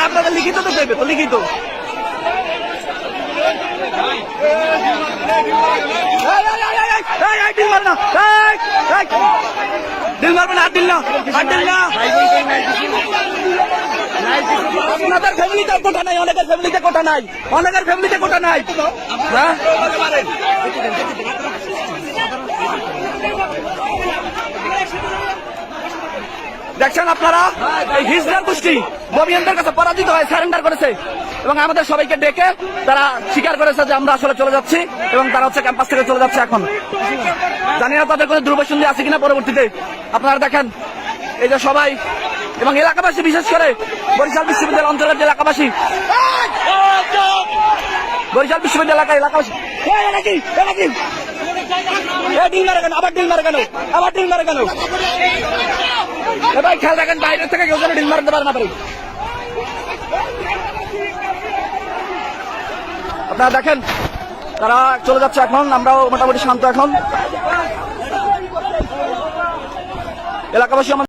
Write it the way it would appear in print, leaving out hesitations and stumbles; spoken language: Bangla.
আপনাদের লিখিত তো দেবে তো, লিখিত ডিল মার না, ডিল মারবে না, ডিল না, ডিল না। আপনাদের ফ্যামিলিতে কোটা নাই, অনেকের ফ্যামিলিতে কোটা নাই, অনেকের ফ্যামিলিতে কোটা নাই। হ্যাঁ দেখছেন আপনারা, এই হিজড়ার গোষ্ঠী ববিয়ানদের কাছে পরাজিত হয়ে সারেন্ডার করেছে এবং আমাদের সবাইকে ডেকে তারা স্বীকার করেছে যে আমরা আসলে চলে যাচ্ছি এবং তারা হচ্ছে ক্যাম্পাস থেকে চলে যাচ্ছে। এখন জানি না তাদের কোনো দুর্বসন্ধি আছে কিনা পরবর্তীতে। আপনারা দেখেন এই যে সবাই এবং এলাকাবাসী, বিশেষ করে বরিশাল বিশ্ববিদ্যালয় অঞ্চলের যে এলাকাবাসী, বরিশাল বিশ্ববিদ্যালয় এলাকাবাসী ডিল মারে কেন, আবার ডিল মারে কেন, আবার ডিল মারে কেন? এবার খেয়াল রাখেন বাইরে থেকে কেউ যেন ডিল মারতে পারে না পারে। আপনারা দেখেন তারা চলে যাচ্ছে। এখন আমরাও মোটামুটি শান্ত। এখন এলাকাবাসী